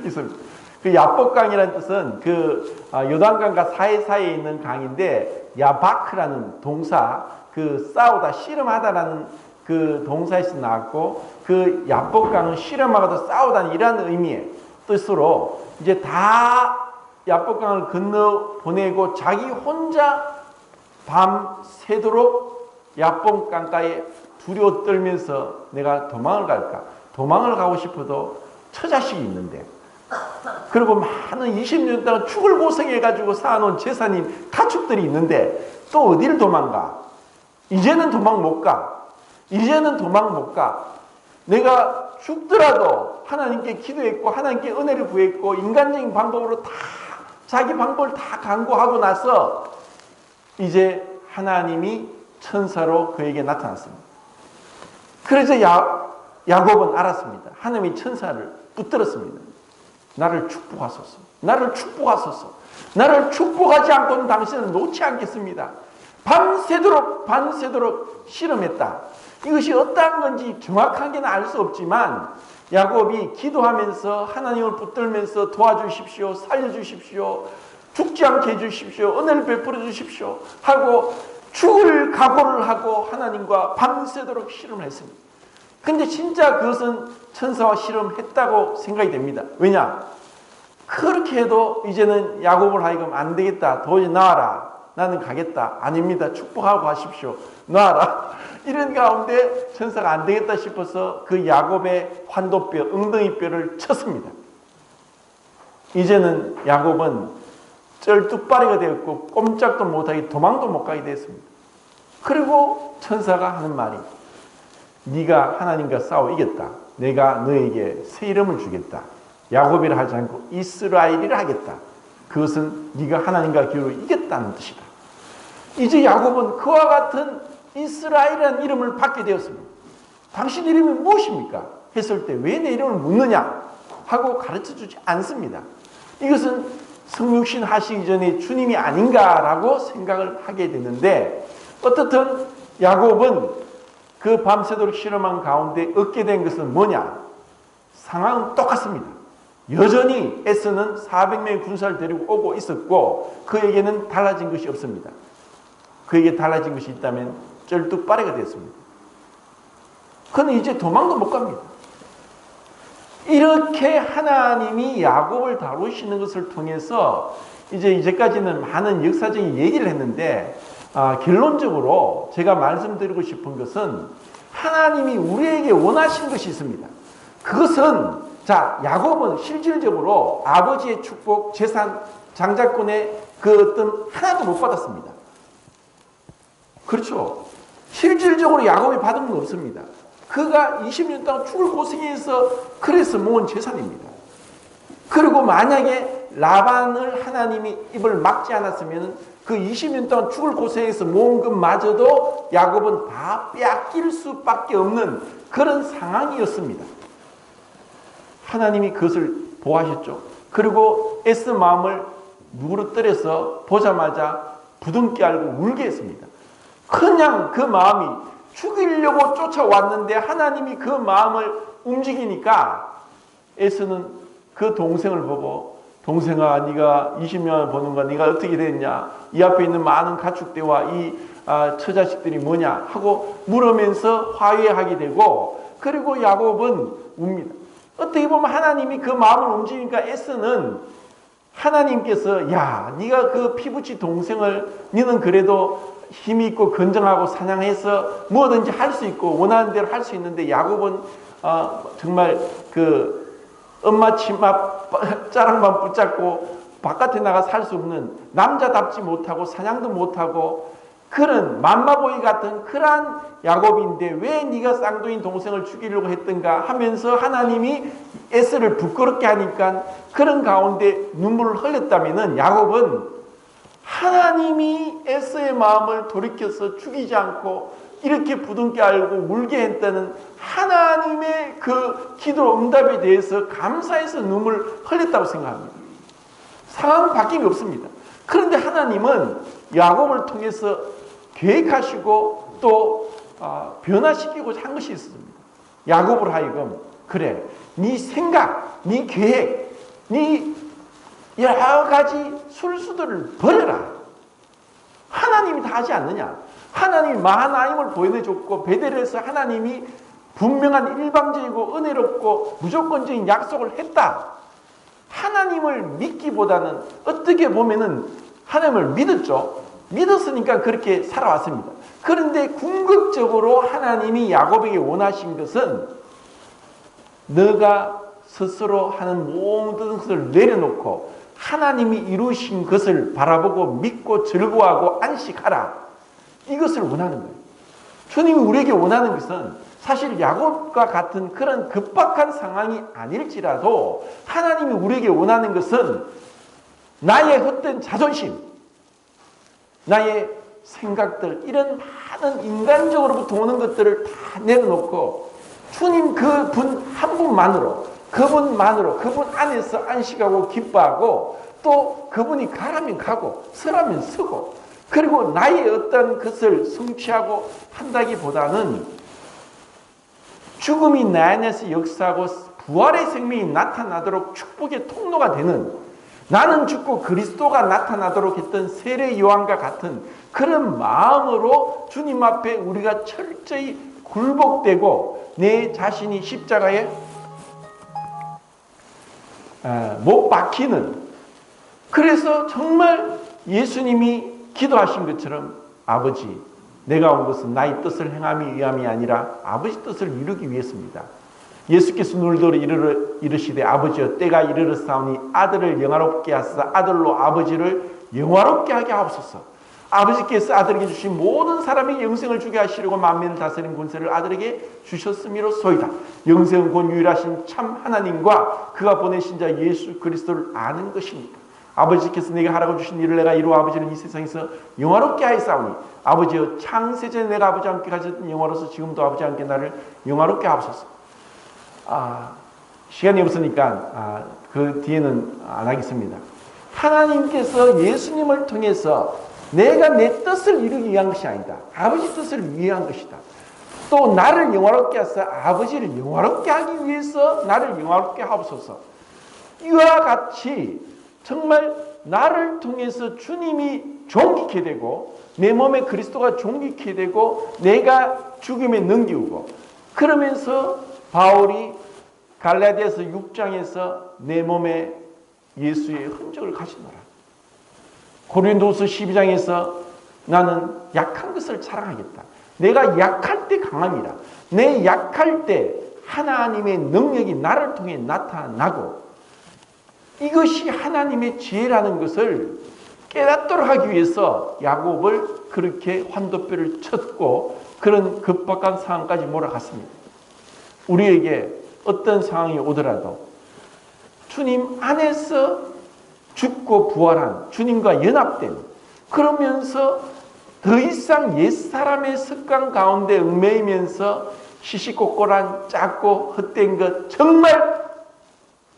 S1: 있습니다. 그 야복강이라는 뜻은 그 요단강과 사이사이에 있는 강인데 야바크라는 동사, 그 싸우다, 씨름하다라는 그 동사에서 나왔고, 그 야복강은 씨름하고도 싸우다는 이런 의미의 뜻으로 이제 다 야복강을 건너 보내고 자기 혼자 밤 새도록 야복강가에 두려워 떨면서 내가 도망을 갈까? 도망을 가고 싶어도 처자식이 있는데, 그리고 많은 20년 동안 죽을 고생해가지고 쌓아놓은 재산인 가축들이 있는데 또 어디를 도망가? 이제는 도망 못 가. 이제는 도망 못 가. 내가 죽더라도 하나님께 기도했고 하나님께 은혜를 구했고 인간적인 방법으로 다 자기 방법을 다 강구하고 나서 이제 하나님이 천사로 그에게 나타났습니다. 그래서 야곱은 알았습니다. 하나님이 천사를 붙들었습니다. 나를 축복하소서. 나를 축복하소서. 나를 축복하지 않고는 당신을 놓지 않겠습니다. 밤새도록 실험했다. 이것이 어떠한 건지 정확하게는 알 수 없지만 야곱이 기도하면서 하나님을 붙들면서 도와주십시오. 살려주십시오. 죽지 않게 해주십시오. 은혜를 베풀어 주십시오. 하고 죽을 각오를 하고 하나님과 밤새도록 실험을 했습니다. 근데 진짜 그것은 천사와 실험했다고 생각이 됩니다. 왜냐? 그렇게 해도 이제는 야곱을 하여금 안 되겠다. 도저히 나와라. 나는 가겠다. 아닙니다. 축복하고 가십시오. 놔라. 이런 가운데 천사가 안 되겠다 싶어서 그 야곱의 환도뼈, 엉덩이뼈를 쳤습니다. 이제는 야곱은 쩔뚝빠리가 되었고 꼼짝도 못하게 도망도 못 가게 됐습니다. 그리고 천사가 하는 말이 네가 하나님과 싸워 이겼다. 내가 너에게 새 이름을 주겠다. 야곱이라 하지 않고 이스라엘이라 하겠다. 그것은 네가 하나님과 기울어 이겼다는 뜻이다. 이제 야곱은 그와 같은 이스라엘이라는 이름을 받게 되었습니다. 당신 이름이 무엇입니까? 했을 때 왜 내 이름을 묻느냐? 하고 가르쳐주지 않습니다. 이것은 성육신 하시기 전에 주님이 아닌가라고 생각을 하게 되는데 어떻든 야곱은 그 밤새도록 실험한 가운데 얻게 된 것은 뭐냐? 상황은 똑같습니다. 여전히 에서는 400명의 군사를 데리고 오고 있었고 그에게는 달라진 것이 없습니다. 그에게 달라진 것이 있다면 쩔뚝빠레가 됐습니다. 그는 이제 도망도 못 갑니다. 이렇게 하나님이 야곱을 다루시는 것을 통해서 이제까지는 많은 역사적인 얘기를 했는데 결론적으로 제가 말씀드리고 싶은 것은 하나님이 우리에게 원하신 것이 있습니다. 그것은 야곱은 실질적으로 아버지의 축복, 재산, 장자권의 그 어떤 하나도 못 받았습니다. 그렇죠. 실질적으로 야곱이 받은 건 없습니다. 그가 20년 동안 죽을 고생해서 그래서 모은 재산입니다. 그리고 만약에 라반을 하나님이 입을 막지 않았으면 그 20년 동안 죽을 고생해서 모은 것마저도 야곱은 다 빼앗길 수밖에 없는 그런 상황이었습니다. 하나님이 그것을 보호하셨죠. 그리고 에스 마음을 누그러뜨려서 보자마자 부둥켜 알고 울게 했습니다. 그냥 그 마음이 죽이려고 쫓아왔는데 하나님이 그 마음을 움직이니까 에스는 그 동생을 보고 동생아 네가 20년을 보는가 네가 어떻게 됐냐 이 앞에 있는 많은 가축대와 이 처자식들이 뭐냐 하고 물으면서 화해하게 되고 그리고 야곱은 웁니다. 어떻게 보면 하나님이 그 마음을 움직이니까 에스는 하나님께서 야 네가 그 피부치 동생을 너는 그래도 힘이 있고 건장하고 사냥해서 뭐든지 할 수 있고 원하는 대로 할 수 있는데 야곱은 정말 그 엄마 치마 자랑만 붙잡고 바깥에 나가 살 수 없는 남자답지 못하고 사냥도 못하고 그런 맘마보이 같은 그러한 야곱인데 왜 네가 쌍둥이 동생을 죽이려고 했던가 하면서 하나님이 에스를 부끄럽게 하니까 그런 가운데 눈물을 흘렸다면 야곱은 하나님이 에스의 마음을 돌이켜서 죽이지 않고 이렇게 부둥켜 알고 울게 했다는 하나님의 그 기도 응답에 대해서 감사해서 눈물을 흘렸다고 생각합니다. 상황은 바뀐 게 없습니다. 그런데 하나님은 야곱을 통해서 계획하시고 또 변화시키고자 한 것이 있습니다. 야곱을 하여금 그래 네 생각, 네 계획, 네 여러 가지 술수들을 버려라. 하나님이 다 하지 않느냐. 하나님이 마하나임을 보여줬고 베델에서 하나님이 분명한 일방적이고 은혜롭고 무조건적인 약속을 했다. 하나님을 믿기보다는 어떻게 보면은 하나님을 믿었죠. 믿었으니까 그렇게 살아왔습니다. 그런데 궁극적으로 하나님이 야곱에게 원하신 것은 너가 스스로 하는 모든 것을 내려놓고 하나님이 이루신 것을 바라보고 믿고 즐거워하고 안식하라. 이것을 원하는 거예요. 주님이 우리에게 원하는 것은 사실 야곱과 같은 그런 급박한 상황이 아닐지라도 하나님이 우리에게 원하는 것은 나의 헛된 자존심, 나의 생각들, 이런 많은 인간적으로부터 오는 것들을 다 내려놓고 주님 그 분 한 분만으로 그분 안에서 안식하고 기뻐하고 또 그분이 가라면 가고 서라면 서고 그리고 나의 어떤 것을 성취하고 한다기보다는 죽음이 내 안에서 역사하고 부활의 생명이 나타나도록 축복의 통로가 되는 나는 죽고 그리스도가 나타나도록 했던 세례 요한과 같은 그런 마음으로 주님 앞에 우리가 철저히 굴복되고 내 자신이 십자가에 못 박히는, 그래서 정말 예수님이 기도하신 것처럼 아버지, 내가 온 것은 나의 뜻을 행함이 위함이 아니라 아버지 뜻을 이루기 위해서입니다. 예수께서 눈을 이르시되 아버지여 때가 이르렀사오니 아들을 영화롭게 하사 아들로 아버지를 영화롭게 하게 하옵소서. 아버지께서 아들에게 주신 모든 사람에게 영생을 주게 하시려고 만민을 다스리는 권세를 아들에게 주셨음이로소이다. 영생은 곧 유일하신 참 하나님과 그가 보내신 자 예수 그리스도를 아는 것입니다. 아버지께서 내게 하라고 주신 일을 내가 이루어 아버지를 이 세상에서 영화롭게 하였사오니 아버지여 창세전에 내가 아버지와 함께 가졌던 영화로서 지금도 아버지와 함께 나를 영화롭게 하옵소서. 시간이 없으니까 그 뒤에는 안 하겠습니다. 하나님께서 예수님을 통해서 내가 내 뜻을 이루기 위한 것이 아니다. 아버지 뜻을 위한 것이다. 또 나를 영화롭게 하사 아버지를 영화롭게 하기 위해서 나를 영화롭게 하옵소서. 이와 같이 정말 나를 통해서 주님이 존귀케 되고 내 몸에 그리스도가 존귀케 되고 내가 죽음에 넘기우고, 그러면서 바울이 갈라디아서 6장에서 내 몸에 예수의 흔적을 가지노라. 고린도서 12장에서 나는 약한 것을 자랑하겠다. 내가 약할 때 강함이라. 내 약할 때 하나님의 능력이 나를 통해 나타나고, 이것이 하나님의 지혜라는 것을 깨닫도록 하기 위해서 야곱을 그렇게 환도뼈를 쳤고 그런 급박한 상황까지 몰아갔습니다. 우리에게 어떤 상황이 오더라도 주님 안에서 죽고 부활한 주님과 연합된, 그러면서 더 이상 옛사람의 습관 가운데 얽매이면서 시시콜콜한 작고 헛된 것, 정말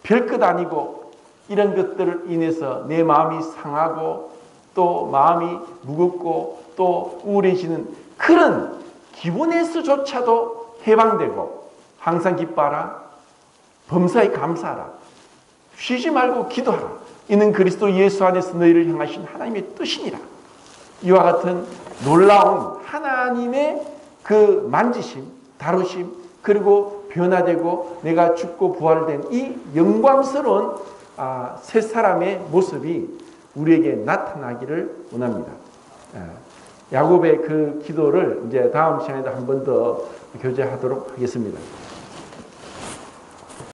S1: 별것 아니고 이런 것들을 인해서 내 마음이 상하고 또 마음이 무겁고 또 우울해지는 그런 기분에서조차도 해방되고, 항상 기뻐하라, 범사에 감사하라, 쉬지 말고 기도하라, 이는 그리스도 예수 안에서 너희를 향하신 하나님의 뜻이니라. 이와 같은 놀라운 하나님의 그 만지심, 다루심, 그리고 변화되고 내가 죽고 부활된 이 영광스러운 새 사람의 모습이 우리에게 나타나기를 원합니다. 야곱의 그 기도를 이제 다음 시간에도 한 번 더 교제하도록 하겠습니다.